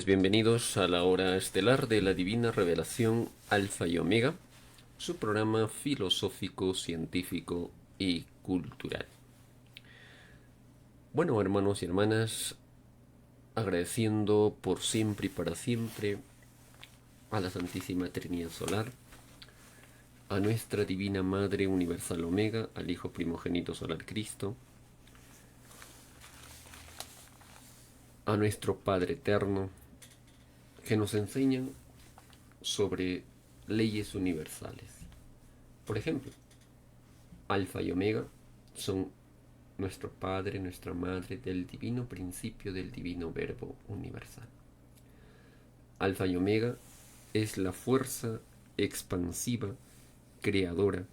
bienvenidos a la hora estelar de la divina revelación Alfa y Omega, su programa filosófico, científico y cultural. Bueno, hermanos y hermanas, agradeciendo por siempre y para siempre a la Santísima Trinidad Solar, a nuestra Divina Madre Universal Omega, al Hijo Primogénito Solar Cristo, a nuestro Padre Eterno, que nos enseñan sobre leyes universales. Por ejemplo, Alfa y Omega son nuestro Padre, nuestra Madre, del divino principio del divino Verbo universal. Alfa y Omega es la fuerza expansiva, creadora,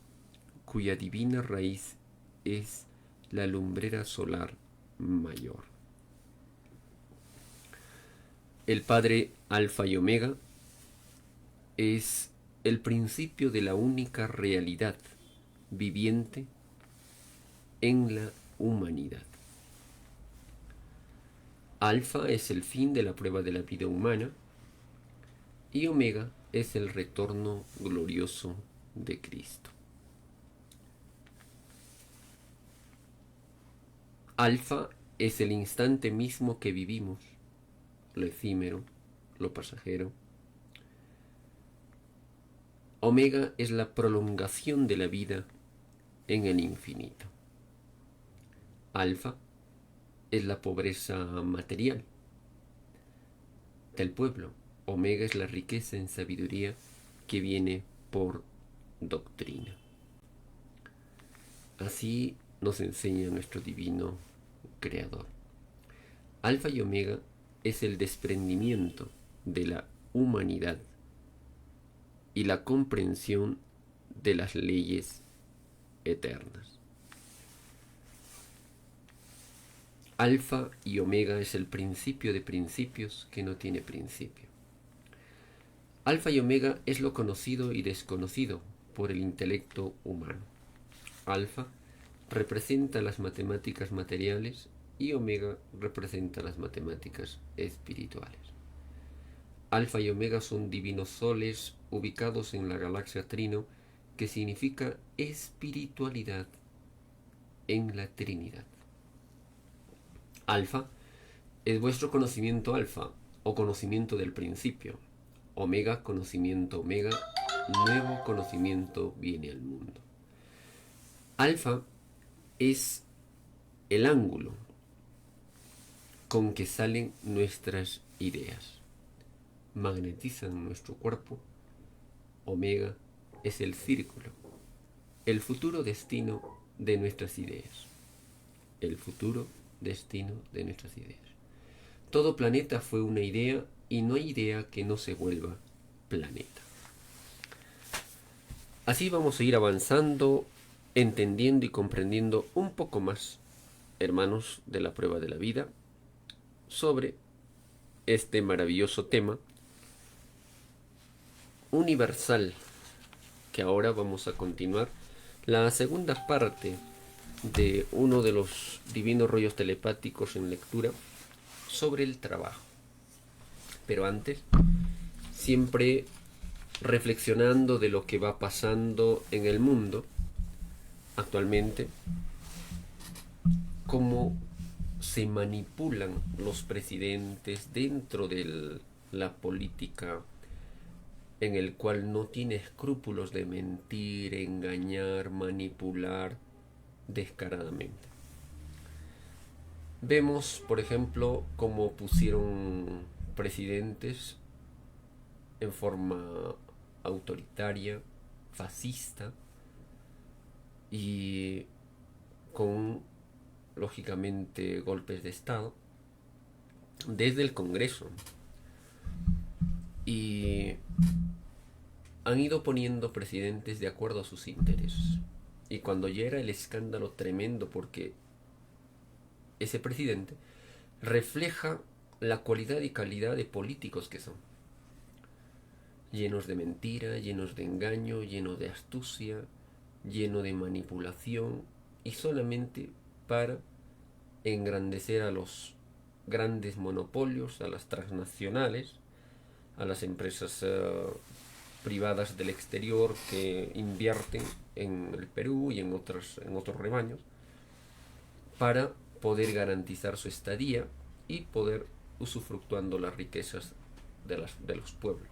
cuya divina raíz es la lumbrera solar mayor. El Padre Alfa y Omega es el principio de la única realidad viviente en la humanidad. Alfa es el fin de la prueba de la vida humana y Omega es el retorno glorioso de Cristo. Alfa es el instante mismo que vivimos, lo efímero, lo pasajero. Omega es la prolongación de la vida en el infinito. Alfa es la pobreza material del pueblo. Omega es la riqueza en sabiduría que viene por doctrina. Así nos enseña nuestro divino Creador. Alfa y Omega es el desprendimiento de la humanidad y la comprensión de las leyes eternas. Alfa y Omega es el principio de principios que no tiene principio. Alfa y Omega es lo conocido y desconocido por el intelecto humano. Alfa representa las matemáticas materiales y Omega representa las matemáticas espirituales. Alfa y Omega son divinos soles ubicados en la galaxia Trino, que significa espiritualidad en la Trinidad. Alfa es vuestro conocimiento alfa o conocimiento del principio. Omega, conocimiento omega, nuevo conocimiento viene al mundo. Alfa es el ángulo con que salen nuestras ideas, magnetizan nuestro cuerpo. Omega es el círculo, el futuro destino de nuestras ideas. El futuro destino de nuestras ideas. Todo planeta fue una idea y no hay idea que no se vuelva planeta. Así vamos a ir avanzando, entendiendo y comprendiendo un poco más, hermanos de la prueba de la vida, sobre este maravilloso tema universal, que ahora vamos a continuar la segunda parte de uno de los divinos rollos telepáticos en lectura sobre el trabajo. Pero antes, siempre reflexionando de lo que va pasando en el mundo actualmente, cómo se manipulan los presidentes dentro de la política, en el cual no tiene escrúpulos de mentir, engañar, manipular descaradamente. Vemos, por ejemplo, cómo pusieron presidentes en forma autoritaria, fascista y con, lógicamente, golpes de Estado desde el Congreso. Y han ido poniendo presidentes de acuerdo a sus intereses. Y cuando ya era el escándalo tremendo, porque ese presidente refleja la cualidad y calidad de políticos que son. Llenos de mentira, llenos de engaño, llenos de astucia, lleno de manipulación y solamente para engrandecer a los grandes monopolios, a las transnacionales, a las empresas privadas del exterior que invierten en el Perú y en otros rebaños para poder garantizar su estadía y poder usufructuando las riquezas de los pueblos.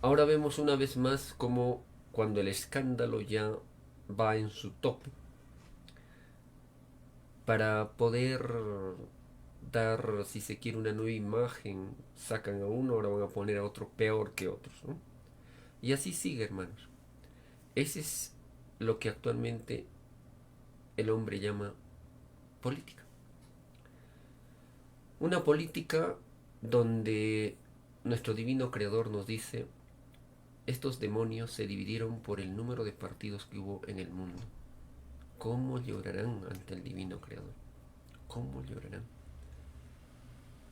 Ahora vemos una vez más como cuando el escándalo ya va en su tope, para poder dar, si se quiere, una nueva imagen, sacan a uno, ahora van a poner a otro peor que otros, ¿no? Y así sigue, hermanos. Ese es lo que actualmente el hombre llama política. Una política donde nuestro divino creador nos dice: estos demonios se dividieron por el número de partidos que hubo en el mundo. ¿Cómo llorarán ante el divino creador? ¿Cómo llorarán?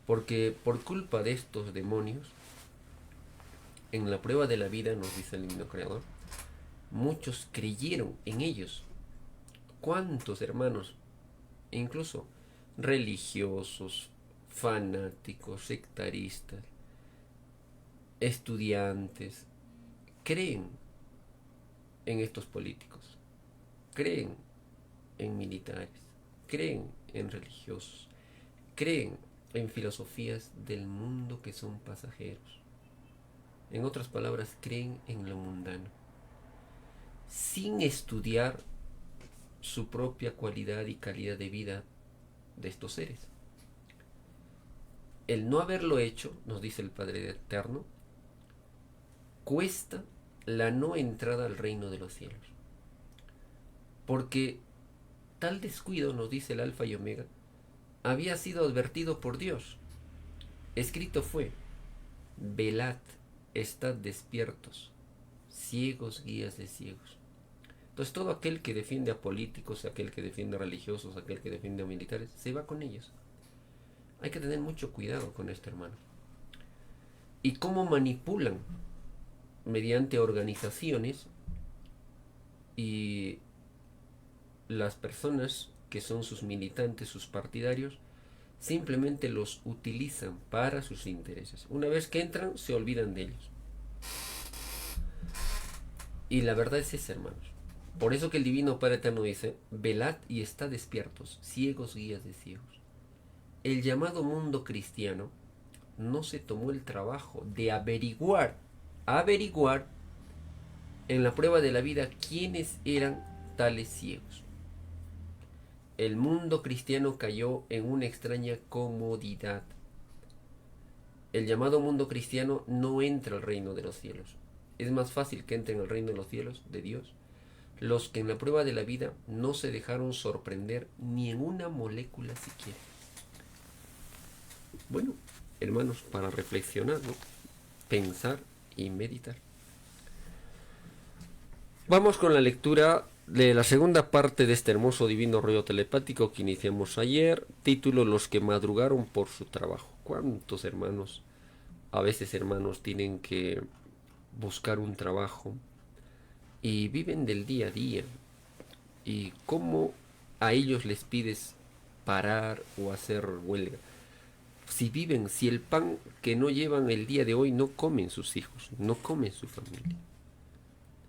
Porque por culpa de estos demonios, en la prueba de la vida, nos dice el divino creador, muchos creyeron en ellos. ¿Cuántos hermanos? E incluso religiosos, fanáticos, sectaristas, estudiantes, creen en estos políticos, creen en militares, creen en religiosos, creen en filosofías del mundo que son pasajeros. En otras palabras, creen en lo mundano, sin estudiar su propia cualidad y calidad de vida de estos seres. El no haberlo hecho, nos dice el Padre Eterno, cuesta la no entrada al reino de los cielos. Porque tal descuido, nos dice el Alfa y Omega, había sido advertido por Dios. Escrito fue: velad, estad despiertos, ciegos guías de ciegos. Entonces todo aquel que defiende a políticos, aquel que defiende a religiosos, aquel que defiende a militares, se va con ellos. Hay que tener mucho cuidado con esto, hermano. Y cómo manipulan mediante organizaciones, y las personas que son sus militantes, sus partidarios, simplemente los utilizan para sus intereses. Una vez que entran, se olvidan de ellos. Y la verdad es esa, hermanos. Por eso que el Divino Padre Eterno dice: velad y estad despiertos, ciegos guías de ciegos. El llamado mundo cristiano no se tomó el trabajo de averiguar en la prueba de la vida quiénes eran tales ciegos. El mundo cristiano cayó en una extraña comodidad. El llamado mundo cristiano no entra al reino de los cielos. Es más fácil que entren al reino de los cielos, de Dios, los que en la prueba de la vida no se dejaron sorprender ni en una molécula siquiera. Bueno, hermanos, para reflexionar, ¿no? Pensar y meditar. Vamos con la lectura de la segunda parte de este hermoso divino rollo telepático que iniciamos ayer, título: Los que madrugaron por su trabajo. ¿Cuántos hermanos, a veces hermanos, tienen que buscar un trabajo y viven del día a día? ¿Y cómo a ellos les pides parar o hacer huelga? Si viven, si el pan que no llevan el día de hoy no comen sus hijos, no comen su familia.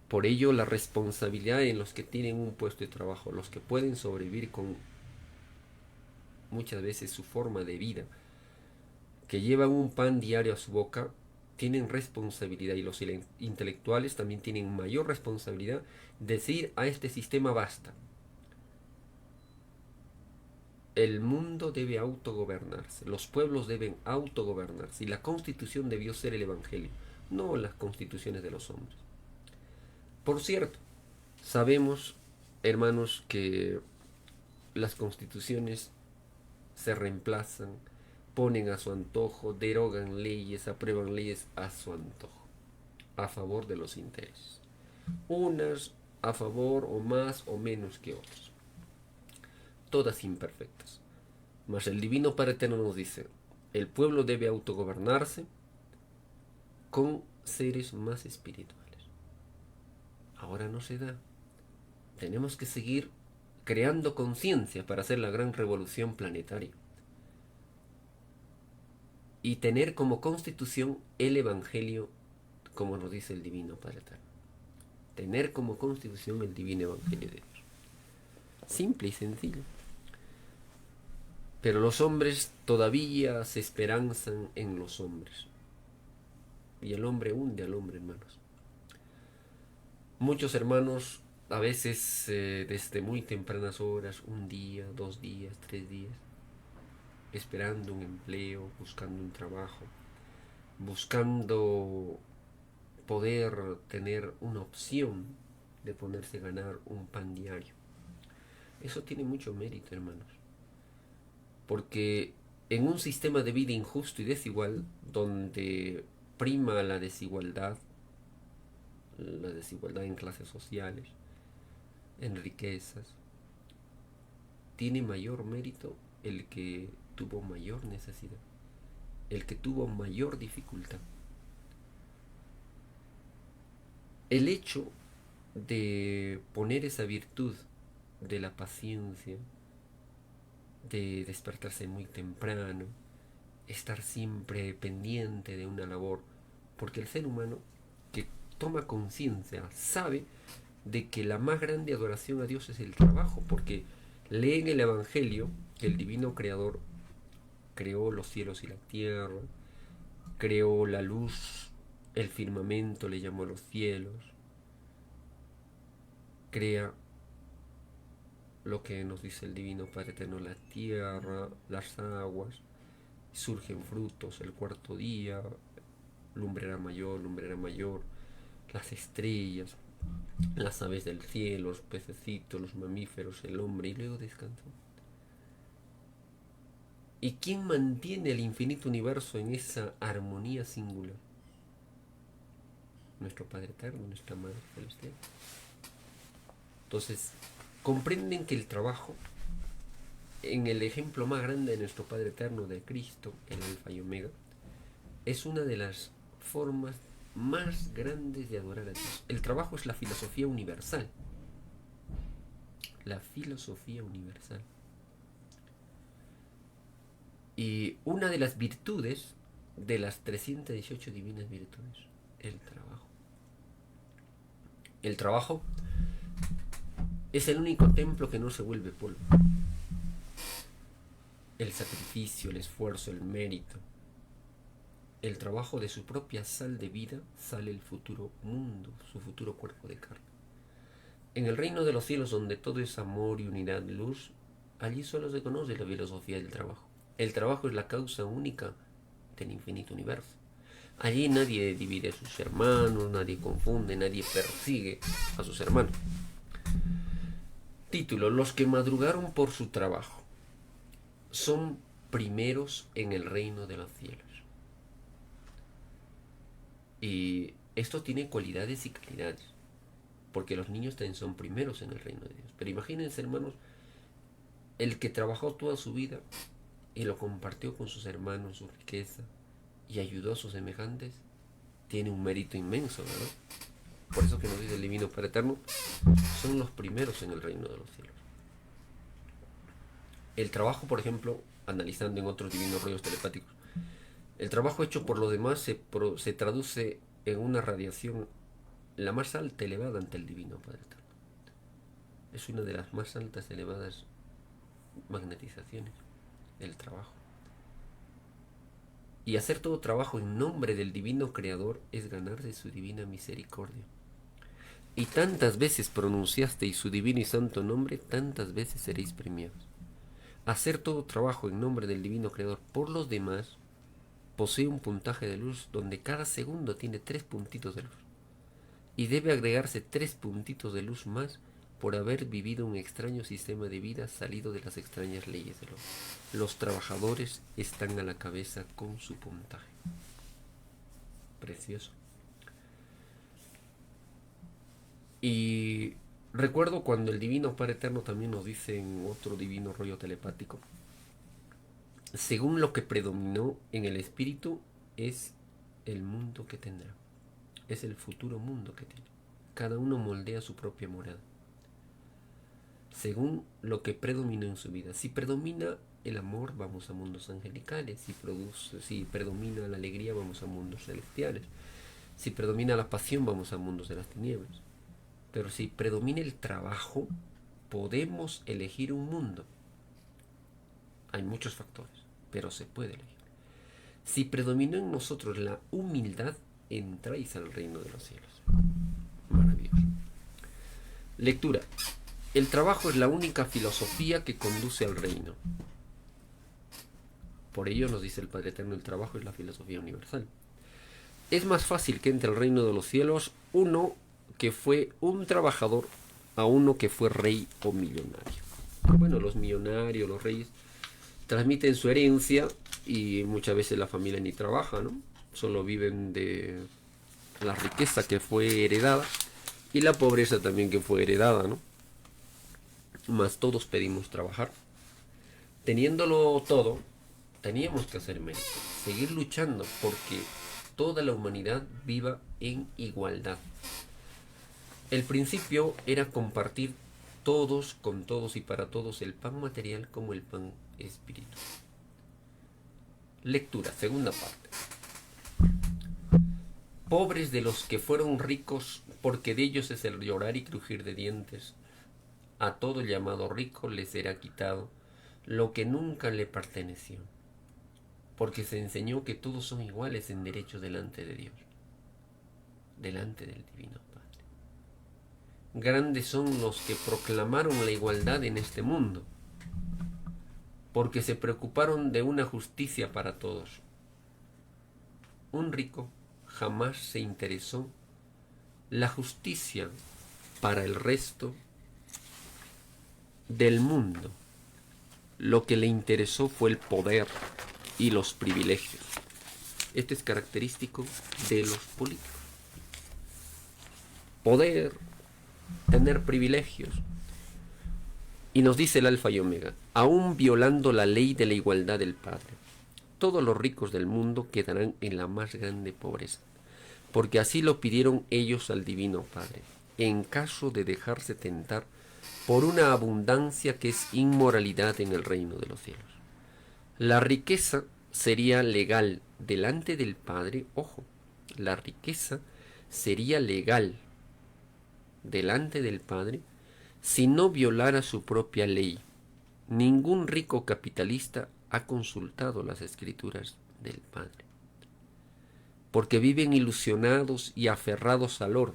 Por ello, la responsabilidad en los que tienen un puesto de trabajo, los que pueden sobrevivir con muchas veces su forma de vida, que llevan un pan diario a su boca, tienen responsabilidad, y los intelectuales también tienen mayor responsabilidad de decir a este sistema: basta. El mundo debe autogobernarse, los pueblos deben autogobernarse, y la constitución debió ser el evangelio, no las constituciones de los hombres. Por cierto, sabemos, hermanos, que las constituciones se reemplazan, ponen a su antojo, derogan leyes, aprueban leyes a su antojo, a favor de los intereses. Unas a favor o más o menos que otras. Todas imperfectas. Mas el Divino Padre Eterno nos dice: el pueblo debe autogobernarse con seres más espirituales. Ahora no se da. Tenemos que seguir creando conciencia para hacer la gran revolución planetaria. y tener como constitución el Evangelio, como nos dice el Divino Padre Eterno. Tener como constitución el Divino Evangelio de Dios. Simple y sencillo. Pero los hombres todavía se esperanzan en los hombres. Y el hombre hunde al hombre, hermanos. Muchos hermanos, a veces desde muy tempranas horas, 1 día, 2 días, 3 días, esperando un empleo, buscando un trabajo, buscando poder tener una opción de ponerse a ganar un pan diario. Eso tiene mucho mérito, hermanos. Porque en un sistema de vida injusto y desigual, donde prima la desigualdad en clases sociales, en riquezas, tiene mayor mérito el que tuvo mayor necesidad, el que tuvo mayor dificultad. El hecho de poner esa virtud de la paciencia, de despertarse muy temprano, estar siempre pendiente de una labor, porque el ser humano que toma conciencia sabe de que la más grande adoración a Dios es el trabajo, porque lee en el Evangelio que el divino creador creó los cielos y la tierra, creó la luz, el firmamento le llamó a los cielos, crea lo que nos dice el Divino Padre Eterno, la tierra, las aguas, surgen frutos el 4.º día, lumbrera mayor, las estrellas, las aves del cielo, los pececitos, los mamíferos, el hombre, y luego descansa. ¿Y quién mantiene el infinito universo en esa armonía singular? Nuestro Padre Eterno, nuestra Madre Celestial. Entonces, comprenden que el trabajo, en el ejemplo más grande de nuestro Padre Eterno, de Cristo, el Alfa y Omega, es una de las formas más grandes de adorar a Dios. El trabajo es la filosofía universal. La filosofía universal. Y una de las virtudes de las 318 divinas virtudes, el trabajo. El trabajo es el único templo que no se vuelve polvo. El sacrificio, el esfuerzo, el mérito, el trabajo de su propia sal de vida sale el futuro mundo, su futuro cuerpo de carne. En el reino de los cielos, donde todo es amor y unidad, luz, allí solo se conoce la filosofía del trabajo. El trabajo es la causa única del infinito universo. Allí nadie divide a sus hermanos, nadie confunde, nadie persigue a sus hermanos. Título: los que madrugaron por su trabajo son primeros en el reino de los cielos. Y esto tiene cualidades y calidades, porque los niños también son primeros en el reino de Dios. Pero imagínense, hermanos, el que trabajó toda su vida y lo compartió con sus hermanos, su riqueza, y ayudó a sus semejantes, tiene un mérito inmenso, ¿verdad? Por eso que nos dice el Divino Padre Eterno, son los primeros en el reino de los cielos. El trabajo, por ejemplo, analizando en otros divinos rollos telepáticos, el trabajo hecho por los demás se traduce en una radiación la más alta, elevada ante el Divino Padre Eterno. Es una de las más altas, elevadas magnetizaciones, el trabajo. Y hacer todo trabajo en nombre del Divino Creador es ganarse su divina misericordia. Y tantas veces pronunciasteis su divino y santo nombre, tantas veces seréis premiados. Hacer todo trabajo en nombre del Divino Creador por los demás posee un puntaje de luz donde cada segundo tiene 3 puntitos de luz. Y debe agregarse 3 puntitos de luz más por haber vivido un extraño sistema de vida salido de las extrañas leyes del hombre. Los trabajadores están a la cabeza con su puntaje. Precioso. Y recuerdo cuando el Divino Padre Eterno también nos dice en otro divino rollo telepático, según lo que predominó en el espíritu es el mundo que tendrá, es el futuro mundo que tiene. Cada uno moldea su propia morada según lo que predominó en su vida. Si predomina el amor, vamos a mundos angelicales. Si predomina la alegría, vamos a mundos celestiales. Si predomina la pasión, vamos a mundos de las tinieblas. Pero si predomina el trabajo, podemos elegir un mundo. Hay muchos factores, pero se puede elegir. Si predominó en nosotros la humildad, entráis al reino de los cielos. Maravilloso. Lectura. El trabajo es la única filosofía que conduce al reino. Por ello nos dice el Padre Eterno, el trabajo es la filosofía universal. Es más fácil que entre al reino de los cielos uno que fue un trabajador a uno que fue rey o millonario. Bueno, los millonarios, los reyes, transmiten su herencia y muchas veces la familia ni trabaja, ¿no? Solo viven de la riqueza que fue heredada y la pobreza también que fue heredada, ¿no? Mas todos pedimos trabajar. Teniéndolo todo, teníamos que hacer mérito, seguir luchando porque toda la humanidad viva en igualdad. El principio era compartir todos con todos y para todos el pan material como el pan espiritual. Lectura, segunda parte. Pobres de los que fueron ricos, porque de ellos es el llorar y crujir de dientes. A todo llamado rico le será quitado lo que nunca le perteneció, porque se enseñó que todos son iguales en derecho delante de Dios, delante del Divino Padre. Grandes son los que proclamaron la igualdad en este mundo, porque se preocuparon de una justicia para todos. Un rico jamás se interesó la justicia para el resto del mundo. Lo que le interesó fue el poder y los privilegios. Esto es característico de los políticos. Poder, tener privilegios. Y nos dice el Alfa y Omega, aún violando la ley de la igualdad del Padre, todos los ricos del mundo quedarán en la más grande pobreza, porque así lo pidieron ellos al Divino Padre, en caso de dejarse tentar por una abundancia que es inmoralidad en el reino de los cielos. La riqueza sería legal delante del Padre, ojo, la riqueza sería legal delante del Padre si no violara su propia ley. Ningún rico capitalista ha consultado las escrituras del Padre, porque viven ilusionados y aferrados al oro.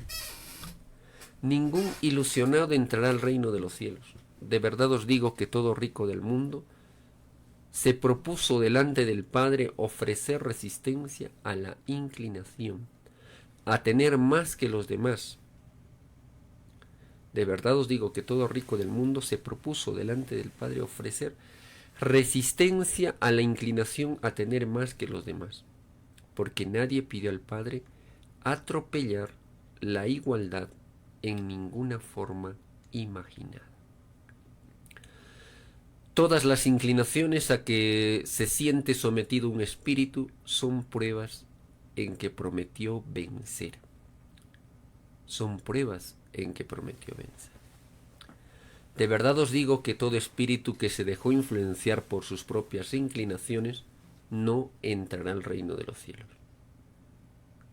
Ningún ilusionado entrará al reino de los cielos. De verdad os digo que todo rico del mundo se propuso delante del Padre ofrecer resistencia a la inclinación, a tener más que los demás. De verdad os digo que todo rico del mundo se propuso delante del Padre ofrecer resistencia a la inclinación a tener más que los demás, porque nadie pidió al Padre atropellar la igualdad en ninguna forma imaginada. Todas las inclinaciones a que se siente sometido un espíritu son pruebas en que prometió vencer. Son pruebas en que prometió vencer. De verdad os digo que todo espíritu que se dejó influenciar por sus propias inclinaciones no entrará al reino de los cielos.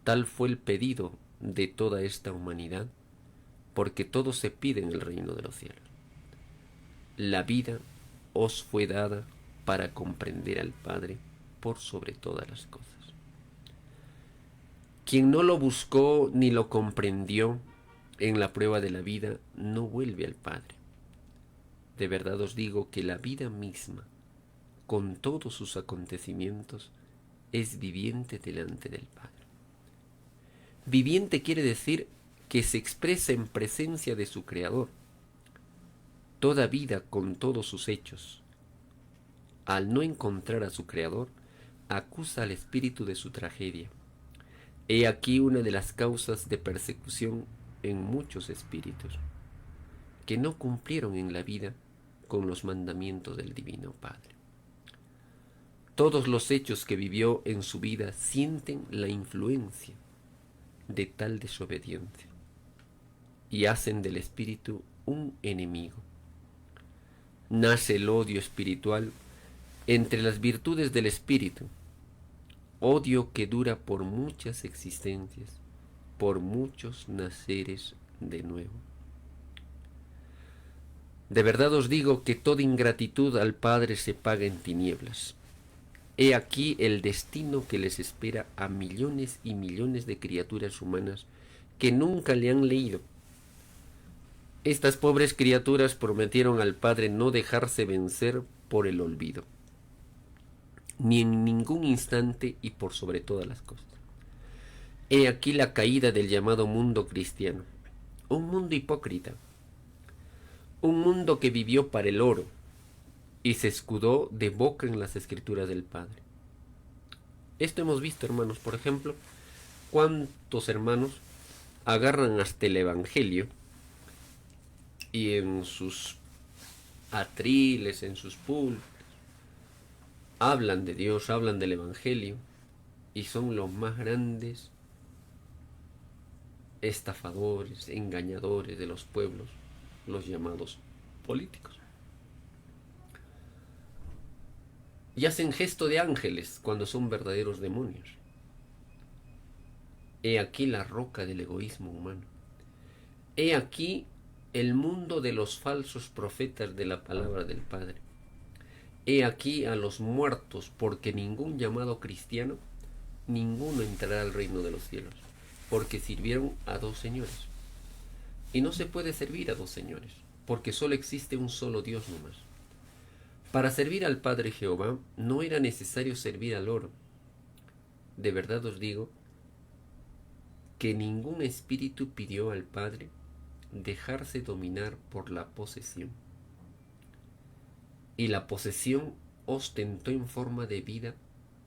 Tal fue el pedido de toda esta humanidad, porque todo se pide en el reino de los cielos. La vida os fue dada para comprender al Padre por sobre todas las cosas. Quien no lo buscó ni lo comprendió en la prueba de la vida, no vuelve al Padre. De verdad os digo que la vida misma, con todos sus acontecimientos, es viviente delante del Padre. Viviente quiere decir que se expresa en presencia de su Creador. Toda vida con todos sus hechos, al no encontrar a su Creador, acusa al espíritu de su tragedia. He aquí una de las causas de persecución en muchos espíritus, que no cumplieron en la vida con los mandamientos del Divino Padre. Todos los hechos que vivió en su vida sienten la influencia de tal desobediencia y hacen del espíritu un enemigo. Nace el odio espiritual entre las virtudes del espíritu, odio que dura por muchas existencias, por muchos naceres de nuevo. De verdad os digo que toda ingratitud al Padre se paga en tinieblas. He aquí el destino que les espera a millones y millones de criaturas humanas que nunca le han leído. Estas pobres criaturas prometieron al Padre no dejarse vencer por el olvido, ni en ningún instante y por sobre todas las cosas. He aquí la caída del llamado mundo cristiano, un mundo hipócrita, un mundo que vivió para el oro y se escudó de boca en las escrituras del Padre. Esto hemos visto, hermanos, por ejemplo, cuántos hermanos agarran hasta el Evangelio y en sus atriles, en sus púlpitos, hablan de Dios, hablan del Evangelio y son los más grandes estafadores, engañadores de los pueblos, los llamados políticos. Y hacen gesto de ángeles cuando son verdaderos demonios. He aquí la roca del egoísmo humano. He aquí el mundo de los falsos profetas de la palabra del Padre. He aquí a los muertos, porque ningún llamado cristiano, ninguno entrará al reino de los cielos, porque sirvieron a dos señores. Y no se puede servir a dos señores, porque solo existe un solo Dios nomás. Para servir al Padre Jehová no era necesario servir al oro. De verdad os digo que ningún espíritu pidió al Padre dejarse dominar por la posesión. Y la posesión ostentó en forma de vida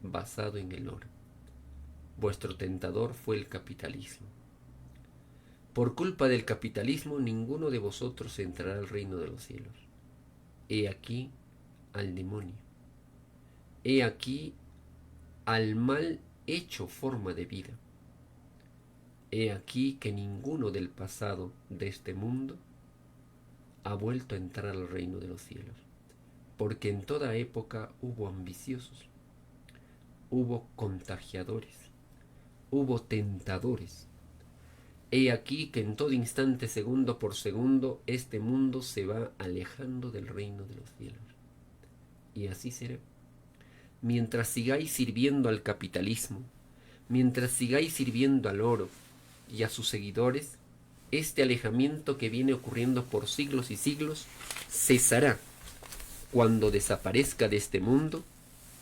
basado en el oro. Vuestro tentador fue el capitalismo. Por culpa del capitalismo ninguno de vosotros entrará al reino de los cielos. He aquí al demonio. He aquí al mal hecho forma de vida. He aquí que ninguno del pasado de este mundo ha vuelto a entrar al reino de los cielos, porque en toda época hubo ambiciosos, hubo contagiadores, hubo tentadores. He aquí que en todo instante, segundo por segundo, este mundo se va alejando del reino de los cielos. Y así será. Mientras sigáis sirviendo al capitalismo, mientras sigáis sirviendo al oro y a sus seguidores, este alejamiento que viene ocurriendo por siglos y siglos cesará cuando desaparezca de este mundo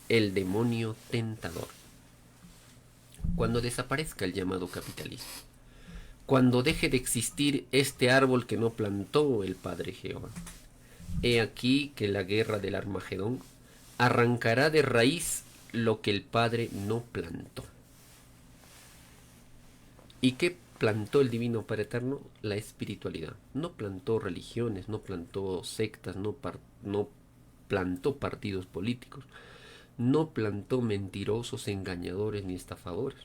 el demonio tentador. Cuando desaparezca el llamado capitalismo. Cuando deje de existir este árbol que no plantó el Padre Jehová. He aquí que la guerra del Armagedón arrancará de raíz lo que el Padre no plantó. ¿Y qué plantó el Divino Padre Eterno? La espiritualidad. No plantó religiones, no plantó sectas, no plantó partidos políticos, no plantó mentirosos, engañadores ni estafadores.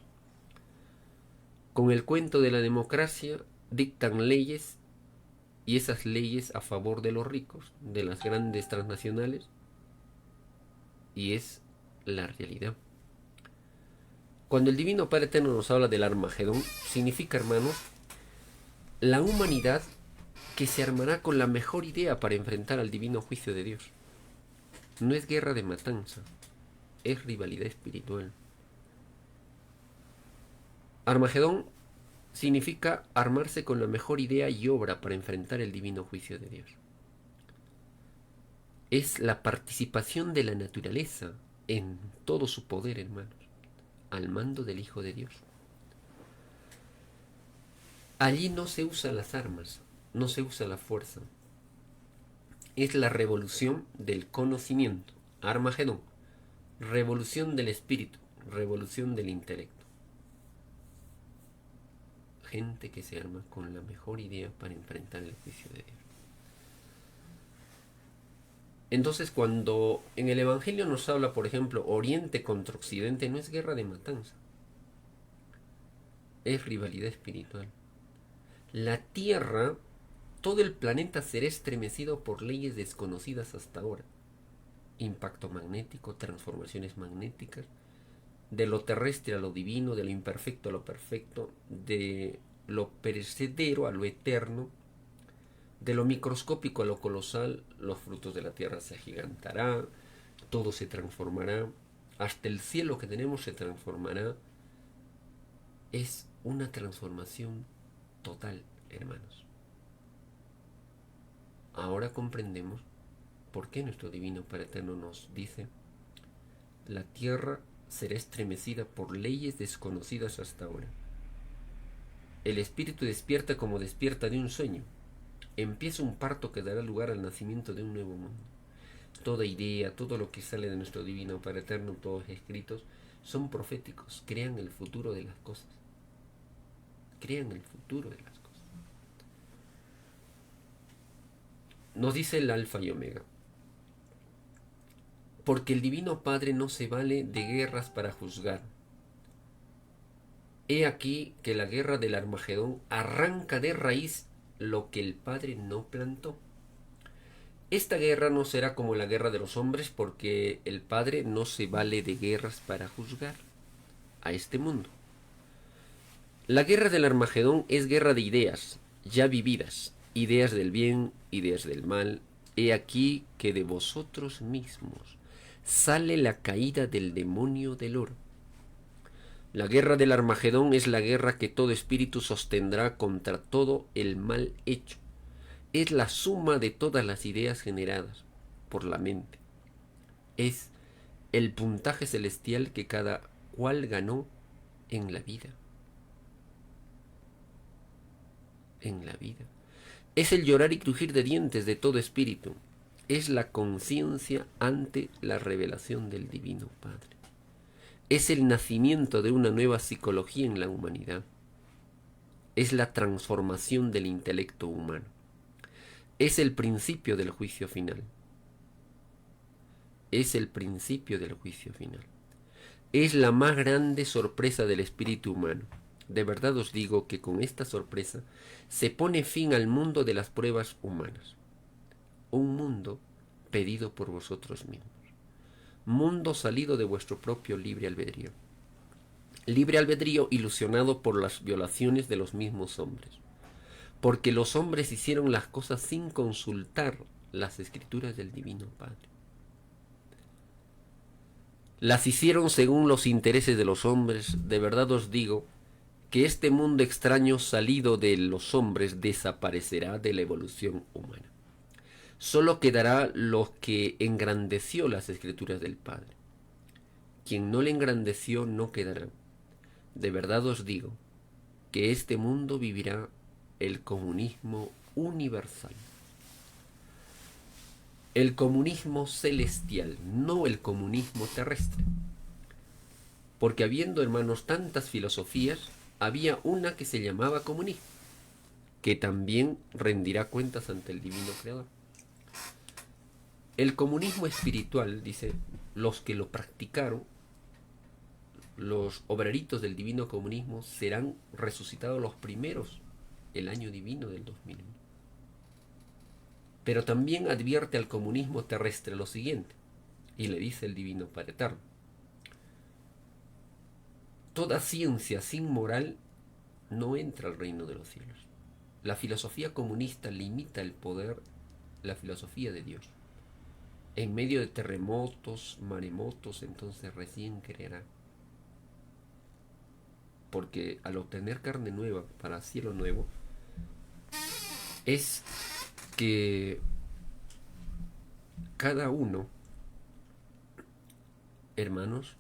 Con el cuento de la democracia dictan leyes, y esas leyes a favor de los ricos, de las grandes transnacionales, y es la realidad. Cuando el Divino Padre Eterno nos habla del Armagedón, significa, hermanos, la humanidad que se armará con la mejor idea para enfrentar al divino juicio de Dios. No es guerra de matanza, es rivalidad espiritual. Armagedón significa armarse con la mejor idea y obra para enfrentar el divino juicio de Dios. Es la participación de la naturaleza en todo su poder, hermanos, al mando del Hijo de Dios. Allí no se usan las armas, no se usa la fuerza. Es la revolución del conocimiento, Armagedón, revolución del espíritu, revolución del intelecto. Gente que se arma con la mejor idea para enfrentar el juicio de Dios. Entonces, cuando en el Evangelio nos habla, por ejemplo, Oriente contra Occidente, no es guerra de matanza, es rivalidad espiritual. La Tierra, todo el planeta será estremecido por leyes desconocidas hasta ahora. impacto magnético, transformaciones magnéticas, de lo terrestre a lo divino, de lo imperfecto a lo perfecto, de lo perecedero a lo eterno, de lo microscópico a lo colosal. Los frutos de la tierra se agigantará, todo se transformará, hasta el cielo que tenemos se transformará. Es una transformación total, hermanos. Ahora comprendemos por qué nuestro Divino Padre Eterno nos dice: la tierra será estremecida por leyes desconocidas hasta ahora. El espíritu despierta como despierta de un sueño. Empieza un parto que dará lugar al nacimiento de un nuevo mundo. Toda idea, todo lo que sale de nuestro Divino Padre Eterno, todos escritos, son proféticos, crean el futuro de las cosas. Crean el futuro de las cosas. Nos dice el Alfa y Omega: porque el Divino Padre no se vale de guerras para juzgar. He aquí que la guerra del Armagedón arranca de raíz lo que el Padre no plantó. Esta guerra no será como la guerra de los hombres, porque el Padre no se vale de guerras para juzgar a este mundo. La guerra del Armagedón es guerra de ideas ya vividas, ideas del bien, ideas del mal. He aquí que de vosotros mismos sale la caída del demonio del oro. La guerra del Armagedón es la guerra que todo espíritu sostendrá contra todo el mal hecho. Es la suma de todas las ideas generadas por la mente. Es el puntaje celestial que cada cual ganó en la vida. En la vida. Es el llorar y crujir de dientes de todo espíritu. Es la conciencia ante la revelación del Divino Padre. Es el nacimiento de una nueva psicología en la humanidad. Es la transformación del intelecto humano. Es el principio del juicio final. Es el principio del juicio final. Es la más grande sorpresa del espíritu humano. De verdad os digo que con esta sorpresa se pone fin al mundo de las pruebas humanas. Un mundo pedido por vosotros mismos. Mundo salido de vuestro propio libre albedrío. Libre albedrío ilusionado por las violaciones de los mismos hombres. Porque los hombres hicieron las cosas sin consultar las escrituras del Divino Padre. Las hicieron según los intereses de los hombres. De verdad os digo que este mundo extraño salido de los hombres desaparecerá de la evolución humana. Solo quedará lo que engrandeció las escrituras del Padre. Quien no le engrandeció no quedará. De verdad os digo que este mundo vivirá el comunismo universal. El comunismo celestial, no el comunismo terrestre. Porque habiendo, hermanos, tantas filosofías, había una que se llamaba comunismo, que también rendirá cuentas ante el Divino Creador. El comunismo espiritual, dice, los que lo practicaron, los obreritos del divino comunismo, serán resucitados los primeros el año divino del 2001. Pero también advierte al comunismo terrestre lo siguiente, y le dice el Divino Padre Eterno: toda ciencia sin moral no entra al reino de los cielos. La filosofía comunista limita el poder, la filosofía de Dios. En medio de terremotos, maremotos, entonces recién creerá. Porque al obtener carne nueva para cielo nuevo, es que cada uno, hermanos,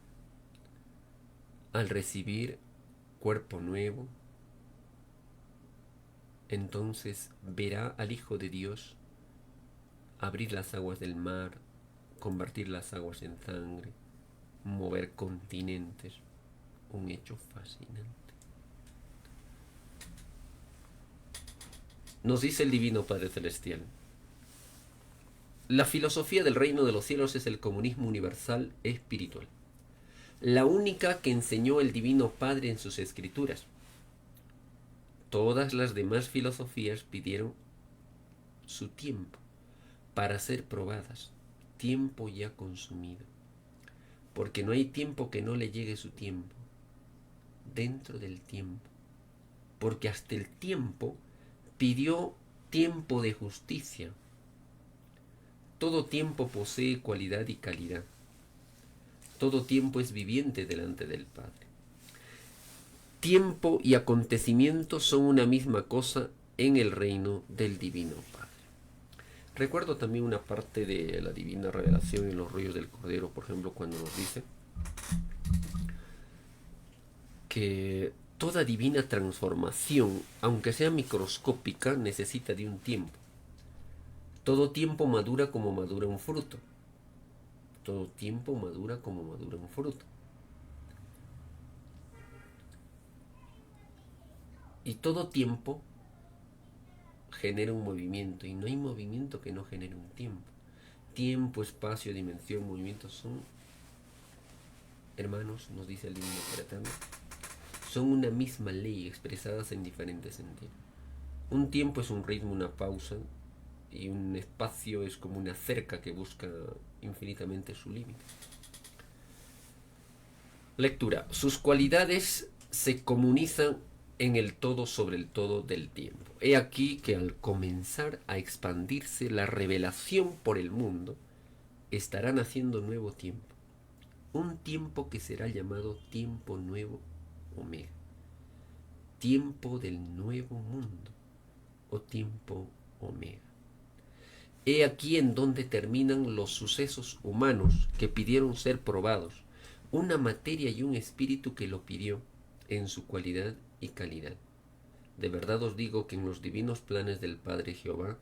al recibir cuerpo nuevo, entonces verá al Hijo de Dios abrir las aguas del mar, convertir las aguas en sangre, mover continentes. Un hecho fascinante. Nos dice el Divino Padre Celestial: la filosofía del reino de los cielos es el comunismo universal espiritual, la única que enseñó el Divino Padre en sus escrituras. Todas las demás filosofías pidieron su tiempo para ser probadas, tiempo ya consumido, porque no hay tiempo que no le llegue su tiempo, dentro del tiempo, porque hasta el tiempo pidió tiempo de justicia. Todo tiempo posee cualidad y calidad. Todo tiempo es viviente delante del Padre. Tiempo y acontecimiento son una misma cosa en el reino del Divino Padre. Recuerdo también una parte de la Divina Revelación en los rollos del Cordero, por ejemplo, cuando nos dice que toda divina transformación, aunque sea microscópica, necesita de un tiempo. Todo tiempo madura como madura un fruto. Todo tiempo madura como madura un fruto. Y todo tiempo genera un movimiento, y no hay movimiento que no genere un tiempo. Tiempo, espacio, dimensión, movimiento son, hermanos, nos dice el Divino Padre Eterno, son una misma ley expresadas en diferentes sentidos. Un tiempo es un ritmo, una pausa, y un espacio es como una cerca que busca infinitamente su límite. Lectura. Sus cualidades se comunizan en el todo sobre el todo del tiempo. He aquí que al comenzar a expandirse la revelación por el mundo, estará naciendo nuevo tiempo. Un tiempo que será llamado tiempo nuevo Omega. Tiempo del nuevo mundo o tiempo Omega. He aquí en donde terminan los sucesos humanos que pidieron ser probados, una materia y un espíritu que lo pidió en su cualidad y calidad. De verdad os digo que en los divinos planes del Padre Jehová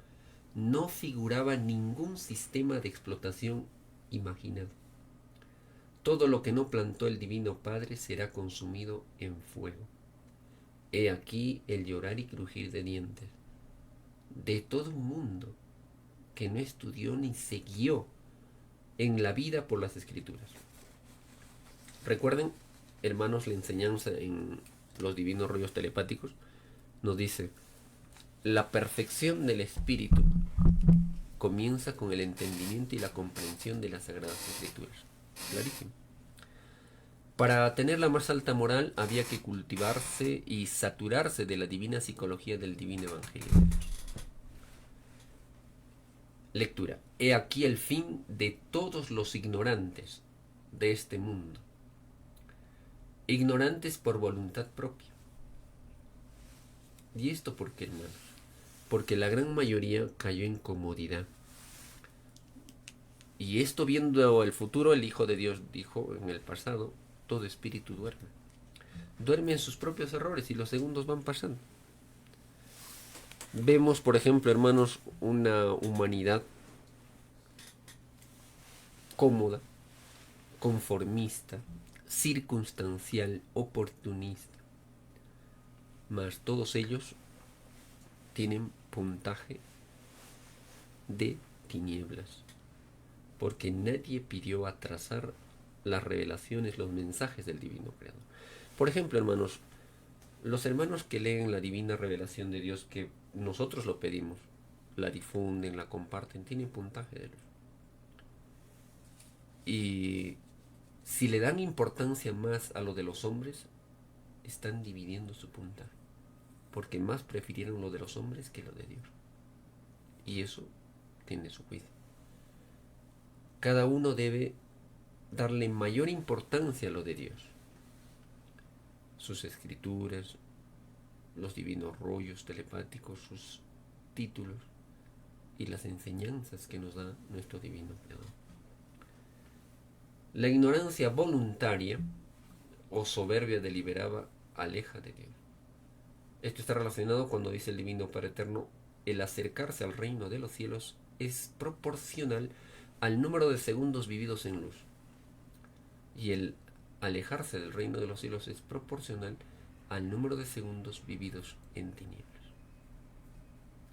no figuraba ningún sistema de explotación imaginado. Todo lo que no plantó el Divino Padre será consumido en fuego. He aquí el llorar y crujir de dientes de todo un mundo que no estudió ni se guió en la vida por las Escrituras. Recuerden, hermanos, la enseñanza en los divinos rollos telepáticos nos dice: la perfección del espíritu comienza con el entendimiento y la comprensión de las Sagradas Escrituras. Clarísimo. Para tener la más alta moral había que cultivarse y saturarse de la divina psicología del divino evangelio. Lectura. He aquí el fin de todos los ignorantes de este mundo. Ignorantes por voluntad propia. ¿Y esto por qué, hermanos? Porque la gran mayoría cayó en comodidad. Y esto viendo el futuro, el Hijo de Dios dijo en el pasado: todo espíritu duerme. Duerme en sus propios errores y los segundos van pasando. Vemos, por ejemplo, hermanos, una humanidad cómoda, conformista, circunstancial, oportunista. Mas todos ellos tienen puntaje de tinieblas, porque nadie pidió atrasar las revelaciones, los mensajes del Divino Creador. Por ejemplo, hermanos, los hermanos que leen la divina revelación de Dios, que nosotros lo pedimos, la difunden, la comparten, tienen puntaje de luz. Y si le dan importancia más a lo de los hombres, están dividiendo su puntaje, porque más prefirieron lo de los hombres que lo de Dios. Y eso tiene su juicio. Cada uno debe darle mayor importancia a lo de Dios. Sus escrituras, los divinos rollos telepáticos, sus títulos y las enseñanzas que nos da nuestro divino Creador. La ignorancia voluntaria o soberbia deliberada aleja de Dios. Esto está relacionado cuando dice el Divino Padre Eterno: el acercarse al reino de los cielos es proporcional al número de segundos vividos en luz, y el alejarse del reino de los cielos es proporcional al número de segundos vividos en tinieblas.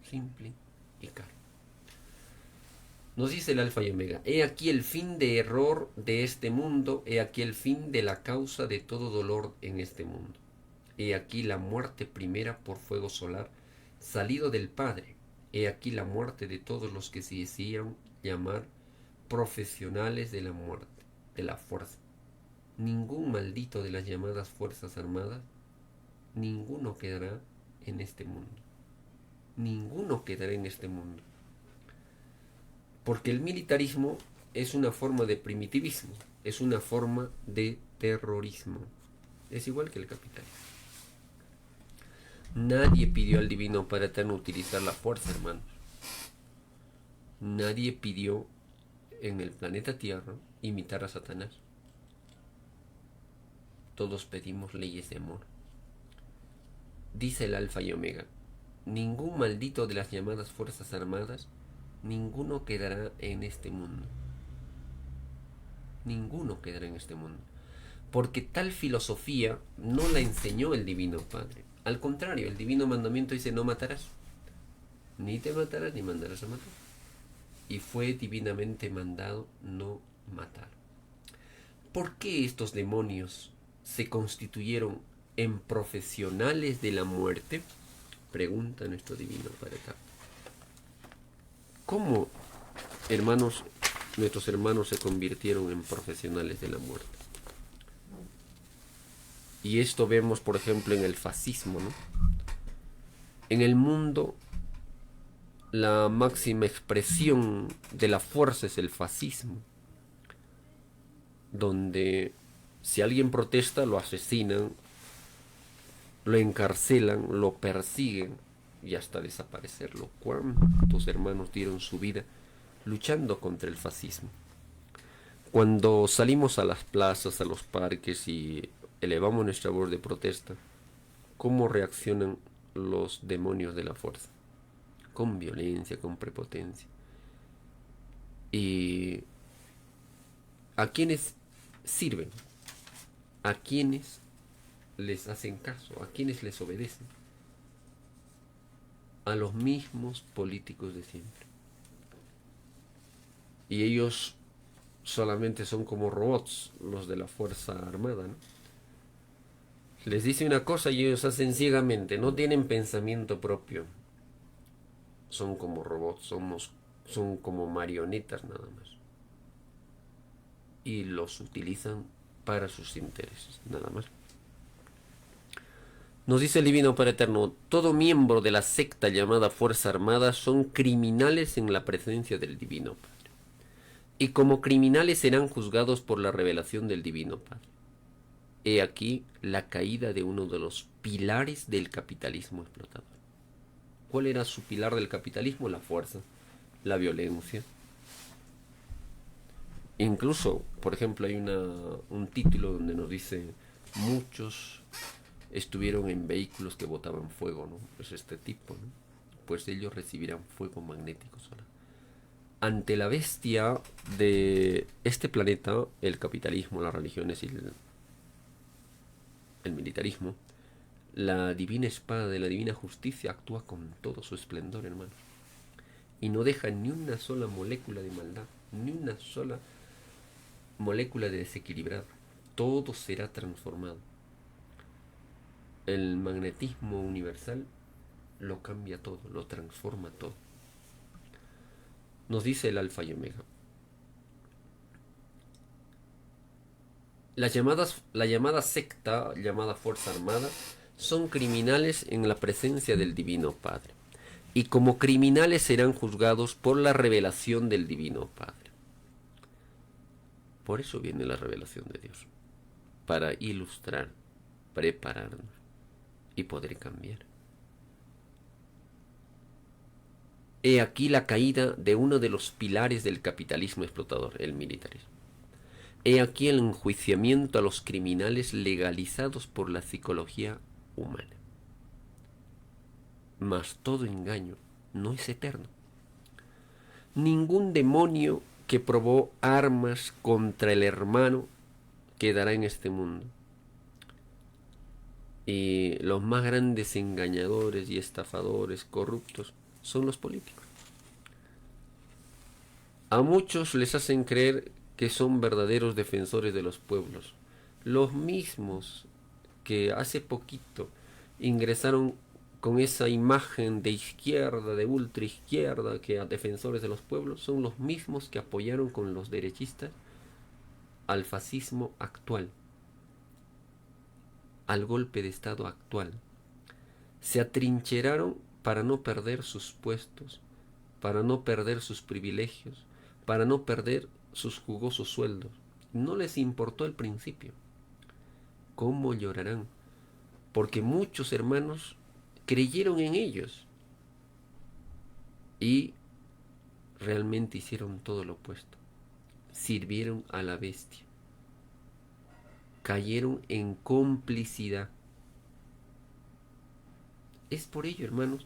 Simple y claro. Nos dice el Alfa y Omega: he aquí el fin de error de este mundo, he aquí el fin de la causa de todo dolor en este mundo. He aquí la muerte primera por fuego solar, salido del Padre. He aquí la muerte de todos los que se decían llamar profesionales de la muerte, de la fuerza. Ningún maldito de las llamadas Fuerzas Armadas, ninguno quedará en este mundo. Ninguno quedará en este mundo. Porque el militarismo es una forma de primitivismo, es una forma de terrorismo. Es igual que el capitalismo. Nadie pidió al Divino Padre Eterno utilizar la fuerza, hermanos. Nadie pidió en el planeta Tierra imitar a Satanás. Todos pedimos leyes de amor. Dice el Alfa y Omega: ningún maldito de las llamadas Fuerzas Armadas, ninguno quedará en este mundo. Ninguno quedará en este mundo. Porque tal filosofía no la enseñó el Divino Padre. Al contrario, el Divino Mandamiento dice: no matarás. Ni te matarás ni mandarás a matar. Y fue divinamente mandado no matar. ¿Por qué estos demonios se constituyeron en profesionales de la muerte? Pregunta nuestro Divino Padre Eterno. ¿Cómo, hermanos, nuestros hermanos se convirtieron en profesionales de la muerte? Y esto vemos, por ejemplo, en el fascismo, ¿no? En el mundo, la máxima expresión de la fuerza es el fascismo, donde si alguien protesta, lo asesinan, lo encarcelan, lo persiguen y hasta desaparecerlo. ¿Cuántos hermanos dieron su vida luchando contra el fascismo? Cuando salimos a las plazas, a los parques y elevamos nuestra voz de protesta, ¿cómo reaccionan los demonios de la fuerza? Con violencia, con prepotencia. ¿Y a quiénes sirven? ¿A quiénes les hacen caso? ¿A quiénes les obedecen? A los mismos políticos de siempre. Y ellos solamente son como robots, los de la Fuerza Armada, ¿no? Les dice una cosa y ellos hacen ciegamente, no tienen pensamiento propio. Son como robots, son como marionetas nada más. Y los utilizan para sus intereses, nada más. Nos dice el Divino Padre Eterno: todo miembro de la secta llamada Fuerza Armada son criminales en la presencia del Divino Padre. Y como criminales serán juzgados por la revelación del Divino Padre. He aquí la caída de uno de los pilares del capitalismo explotador. ¿Cuál era su pilar del capitalismo? La fuerza, la violencia. Incluso, por ejemplo, hay un título donde nos dice: muchos estuvieron en vehículos que botaban fuego, ¿no? Es este tipo, ¿no? Pues ellos recibirán fuego magnético solar. Ante la bestia de este planeta, el capitalismo, las religiones y el militarismo, la divina espada de la divina justicia actúa con todo su esplendor, hermanos. Y no deja ni una sola molécula de maldad, ni una sola molécula de desequilibrado. Todo será transformado. El magnetismo universal lo cambia todo, lo transforma todo. Nos dice el Alfa y Omega: la llamada secta, llamada Fuerza Armada, son criminales en la presencia del Divino Padre. Y como criminales serán juzgados por la revelación del Divino Padre. Por eso viene la revelación de Dios. Para ilustrar, prepararnos y poder cambiar. He aquí la caída de uno de los pilares del capitalismo explotador, el militarismo. He aquí el enjuiciamiento a los criminales legalizados por la psicología humana. Mas todo engaño no es eterno. Ningún demonio que probó armas contra el hermano quedará en este mundo. Y los más grandes engañadores y estafadores corruptos son los políticos. A muchos les hacen creer que son verdaderos defensores de los pueblos. Los mismos que hace poquito ingresaron con esa imagen de izquierda, de ultra izquierda, que a defensores de los pueblos, son los mismos que apoyaron con los derechistas al fascismo actual, al golpe de Estado actual. Se atrincheraron para no perder sus puestos, para no perder sus privilegios, para no perder sus jugosos sueldos. No les importó al principio. ¿Cómo llorarán? Porque muchos hermanos creyeron en ellos y realmente hicieron todo lo opuesto. Sirvieron a la bestia. Cayeron en complicidad. Es por ello, hermanos,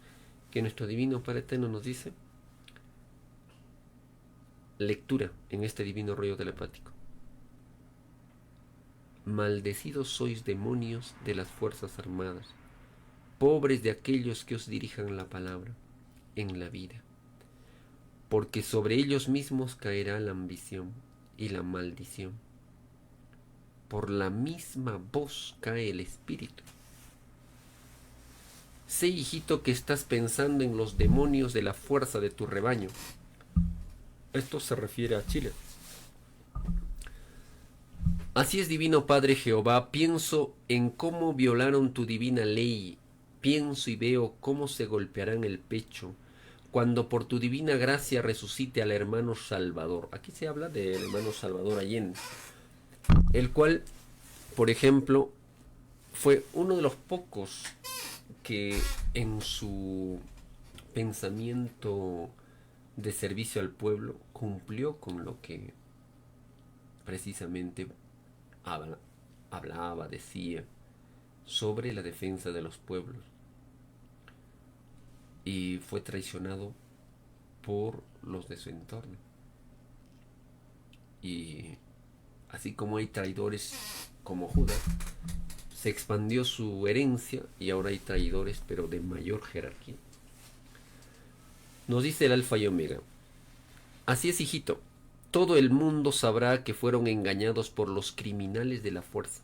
que nuestro Divino Padre Eterno nos dice, lectura en este divino rollo telepático: maldecidos sois, demonios de las fuerzas armadas, pobres de aquellos que os dirijan la palabra en la vida, porque sobre ellos mismos caerá la ambición y la maldición. Por la misma voz cae el espíritu. Sé, hijito, que estás pensando en los demonios de la fuerza de tu rebaño. Esto se refiere a Chile. Así es, Divino Padre Jehová, pienso en cómo violaron tu divina ley, pienso y veo cómo se golpearán el pecho cuando por tu divina gracia resucite al hermano Salvador. Aquí se habla del hermano Salvador Allende, el cual, por ejemplo, fue uno de los pocos que en su pensamiento de servicio al pueblo cumplió con lo que precisamente hablaba, decía sobre la defensa de los pueblos, y fue traicionado por los de su entorno. Y así como hay traidores como Judas, se expandió su herencia y ahora hay traidores, pero de mayor jerarquía. Nos dice el Alfa y Omega: así es, hijito, todo el mundo sabrá que fueron engañados por los criminales de la fuerza,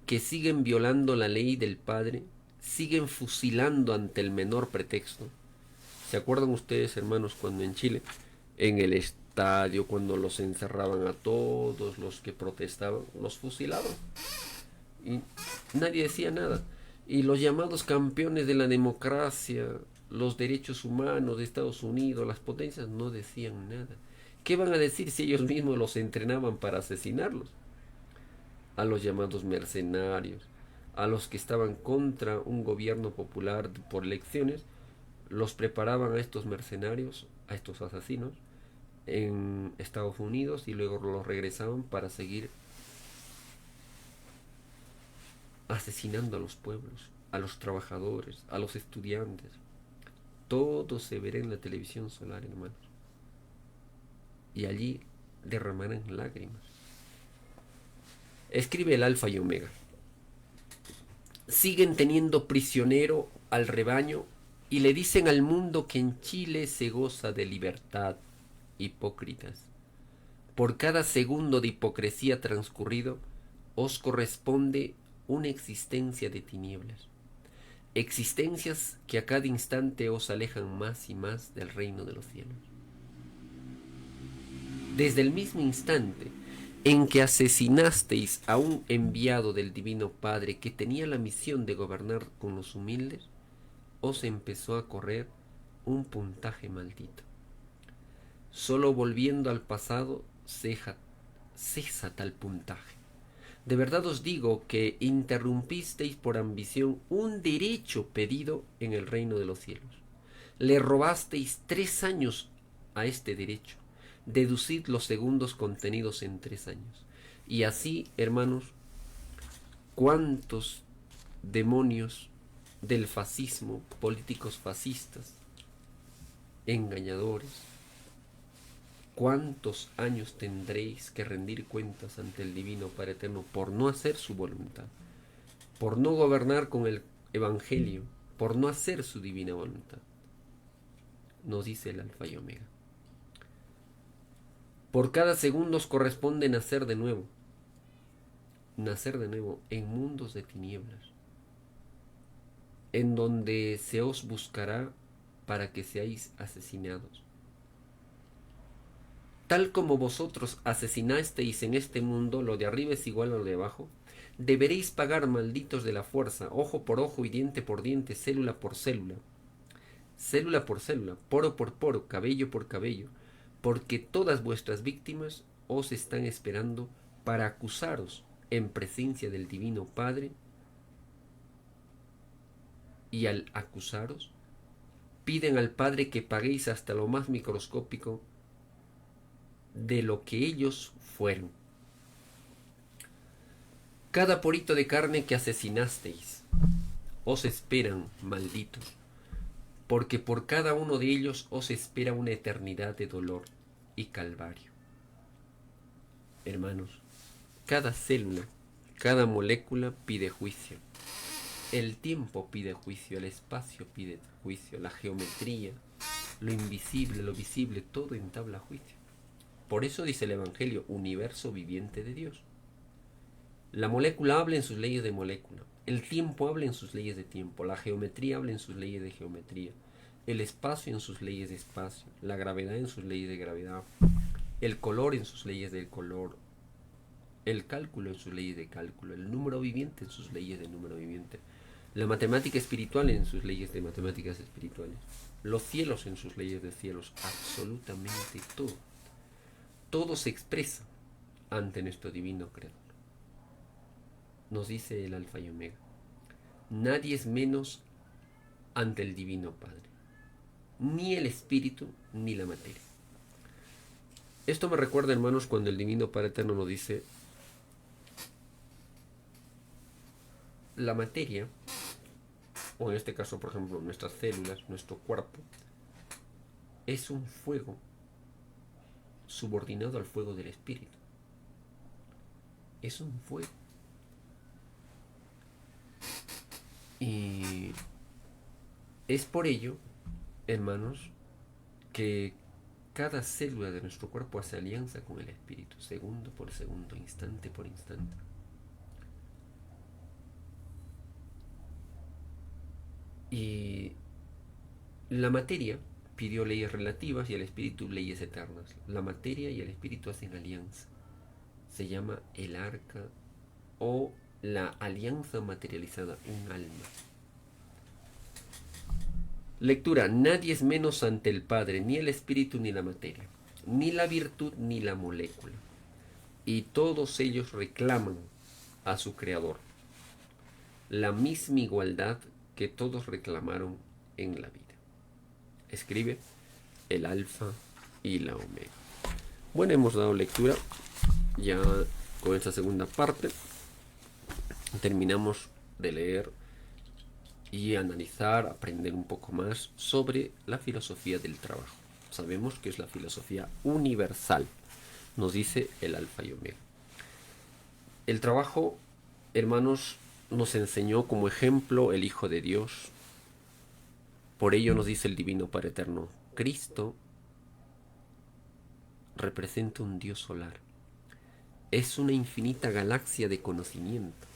que siguen violando la ley del Padre, siguen fusilando ante el menor pretexto. ¿Se acuerdan ustedes, hermanos, cuando en Chile, en el estadio, cuando los encerraban a todos los que protestaban, los fusilaban? Y nadie decía nada. Y los llamados campeones de la democracia, los derechos humanos de Estados Unidos, las potencias, no decían nada. ¿Qué van a decir si ellos mismos los entrenaban para asesinarlos? A los llamados mercenarios, a los que estaban contra un gobierno popular por elecciones, los preparaban a estos mercenarios, a estos asesinos, en Estados Unidos, y luego los regresaban para seguir asesinando a los pueblos, a los trabajadores, a los estudiantes. Todo se verá en la televisión solar, hermanos. Y allí derramarán lágrimas. Escribe el Alfa y Omega: siguen teniendo prisionero al rebaño y le dicen al mundo que en Chile se goza de libertad. Hipócritas, por cada segundo de hipocresía transcurrido os corresponde una existencia de tinieblas, existencias que a cada instante os alejan más y más del reino de los cielos. Desde el mismo instante en que asesinasteis a un enviado del Divino Padre que tenía la misión de gobernar con los humildes, os empezó a correr un puntaje maldito. Solo volviendo al pasado cesa tal puntaje. De verdad os digo que interrumpisteis por ambición un derecho pedido en el reino de los cielos. Le robasteis 3 años a este derecho. Deducid los segundos contenidos en 3 años. Y así, hermanos, cuántos demonios del fascismo, políticos fascistas, engañadores, cuántos años tendréis que rendir cuentas ante el Divino Padre Eterno por no hacer su voluntad, por no gobernar con el Evangelio, por no hacer su divina voluntad. Nos dice el Alfa y Omega: por cada segundo os corresponde nacer de nuevo en mundos de tinieblas. en donde se os buscará para que seáis asesinados. Tal como vosotros asesinasteis en este mundo, lo de arriba es igual a lo de abajo, deberéis pagar, malditos de la fuerza, ojo por ojo y diente por diente, célula por célula, poro por poro, cabello por cabello, porque todas vuestras víctimas os están esperando para acusaros en presencia del Divino Padre, y al acusaros, piden al Padre que paguéis hasta lo más microscópico de lo que ellos fueron. Cada porito de carne que asesinasteis os esperan, malditos, porque por cada uno de ellos os espera una eternidad de dolor y calvario. Hermanos, cada célula, cada molécula pide juicio. El tiempo pide juicio, el espacio pide juicio, la geometría, lo invisible, lo visible, todo entabla juicio. Por eso dice el Evangelio, universo viviente de Dios. La molécula habla en sus leyes de molécula, el tiempo habla en sus leyes de tiempo, la geometría habla en sus leyes de geometría, el espacio en sus leyes de espacio, la gravedad en sus leyes de gravedad, el color en sus leyes de color, el cálculo en sus leyes de cálculo, el número viviente en sus leyes de número viviente, la matemática espiritual en sus leyes de matemáticas espirituales, los cielos en sus leyes de cielos, absolutamente todo. Todo se expresa ante nuestro divino creador. Nos dice el Alfa y Omega. Nadie es menos ante el Divino Padre, ni el espíritu ni la materia. Esto me recuerda, hermanos, cuando el Divino Padre Eterno nos dice: la materia, o en este caso, por ejemplo, nuestras células, nuestro cuerpo, es un fuego subordinado al fuego del espíritu. Es un fuego. Y es por ello, hermanos, que cada célula de nuestro cuerpo hace alianza con el espíritu, segundo por segundo, instante por instante. Y la materia pidió leyes relativas y el espíritu leyes eternas. La materia y el espíritu hacen alianza. Se llama el arca o la alianza materializada, un alma. Lectura: nadie es menos ante el Padre, ni el espíritu ni la materia, ni la virtud ni la molécula. Y todos ellos reclaman a su Creador la misma igualdad que todos reclamaron en la vida. Escribe el Alfa y la Omega. Bueno, hemos dado lectura ya con esta segunda parte. Terminamos de leer y analizar, aprender un poco más sobre la filosofía del trabajo. Sabemos que es la filosofía universal, nos dice el Alfa y Omega. El trabajo, hermanos, nos enseñó como ejemplo el Hijo de Dios. Por ello nos dice el Divino Padre Eterno: Cristo representa un Dios solar. Es una infinita galaxia de conocimiento.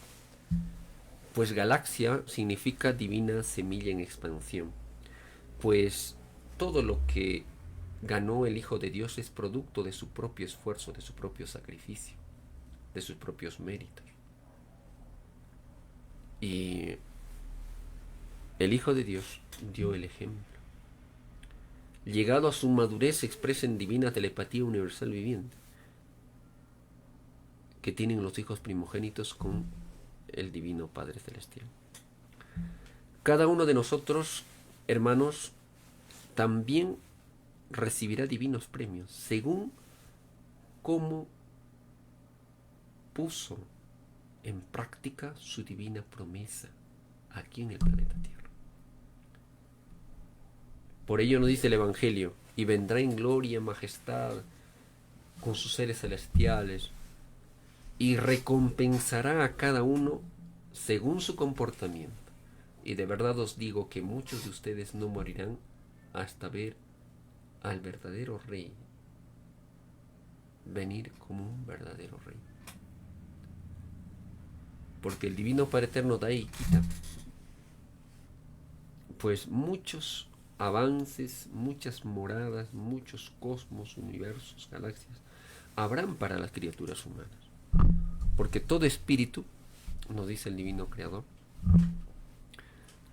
Pues galaxia significa divina semilla en expansión. Pues todo lo que ganó el Hijo de Dios es producto de su propio esfuerzo, de su propio sacrificio, de sus propios méritos. Y el Hijo de Dios dio el ejemplo. Llegado a su madurez, se expresa en divina telepatía universal viviente que tienen los hijos primogénitos con el Divino Padre Celestial. Cada uno de nosotros, hermanos, también recibirá divinos premios según cómo puso en práctica su divina promesa aquí en el planeta Tierra. Por ello nos dice el Evangelio: y vendrá en gloria, majestad, con sus seres celestiales, y recompensará a cada uno según su comportamiento. Y de verdad os digo que muchos de ustedes no morirán hasta ver al verdadero Rey venir como un verdadero Rey. Porque el Divino Padre Eterno da y quita. pues muchos avances, muchas moradas, muchos cosmos, universos, galaxias, habrán para las criaturas humanas. Porque todo espíritu, nos dice el divino creador,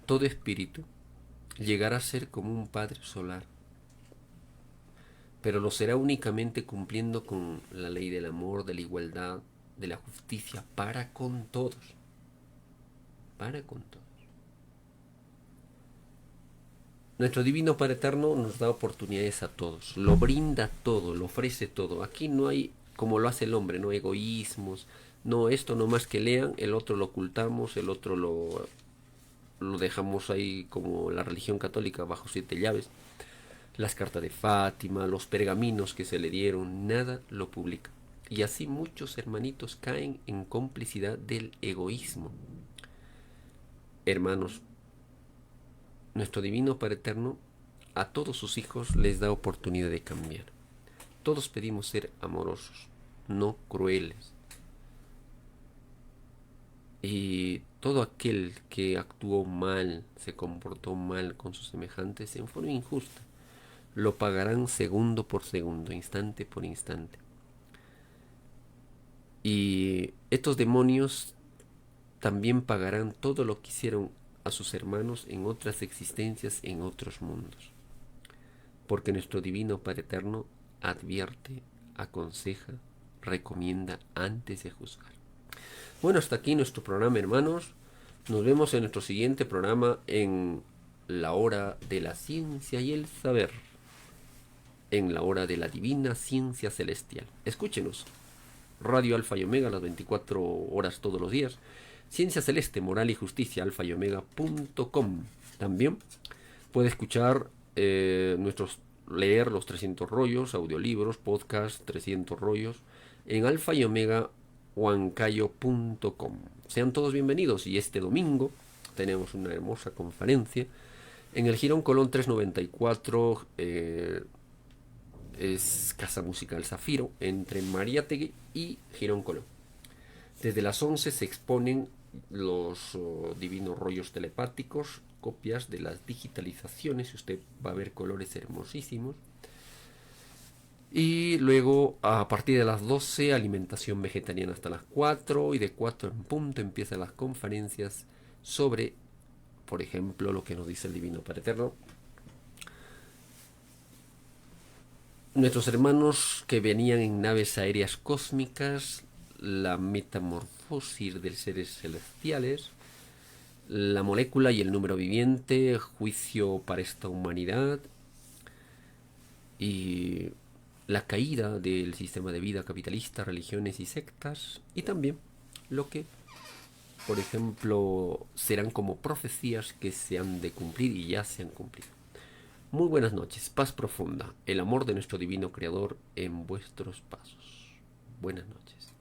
todo espíritu llegará a ser como un Padre solar, pero lo será únicamente cumpliendo con la ley del amor, de la igualdad, de la justicia, para con todos. Para con todos. Nuestro Divino Padre Eterno nos da oportunidades a todos, lo brinda todo, lo ofrece todo. Aquí no hay, como lo hace el hombre, no egoísmos, no esto no más que lean, el otro lo ocultamos, el otro lo dejamos ahí como la religión católica bajo 7 llaves. Las cartas de Fátima, los pergaminos que se le dieron, nada lo publica. Y así muchos hermanitos caen en complicidad del egoísmo. Hermanos, nuestro Divino Padre Eterno a todos sus hijos les da oportunidad de cambiar. Todos pedimos ser amorosos, no crueles. Y todo aquel que actuó mal, se comportó mal con sus semejantes en forma injusta, lo pagarán segundo por segundo, instante por instante. Y estos demonios también pagarán todo lo que hicieron a sus hermanos en otras existencias, en otros mundos. Porque nuestro Divino Padre Eterno advierte, aconseja, recomienda antes de juzgar. Bueno, hasta aquí nuestro programa, hermanos. Nos vemos en nuestro siguiente programa en la hora de la ciencia y el saber. En la hora de la divina ciencia celestial. Escúchenos. Radio Alfa y Omega, las 24 horas todos los días. Ciencia Celeste, Moral y Justicia, alfa y omega.com. También puede escuchar leer los 300 rollos, audiolibros, podcast, 300 rollos, en alfa y omega huancayo.com. Sean todos bienvenidos y este domingo tenemos una hermosa conferencia en el Girón Colón 394, es Casa Musical Zafiro, entre Mariátegui y Girón Colón. Desde las 11 se exponen los divinos rollos telepáticos, copias de las digitalizaciones, y usted va a ver colores hermosísimos. Y luego a partir de las 12 alimentación vegetariana hasta las 4, y de 4 en punto empiezan las conferencias sobre, por ejemplo, lo que nos dice el Divino Padre Eterno. Nuestros hermanos que venían en naves aéreas cósmicas, la metamorfosis de seres celestiales, la molécula y el número viviente, juicio para esta humanidad y la caída del sistema de vida capitalista, religiones y sectas, y también lo que, por ejemplo, serán como profecías que se han de cumplir y ya se han cumplido. Muy buenas noches, paz profunda, el amor de nuestro divino Creador en vuestros pasos. Buenas noches.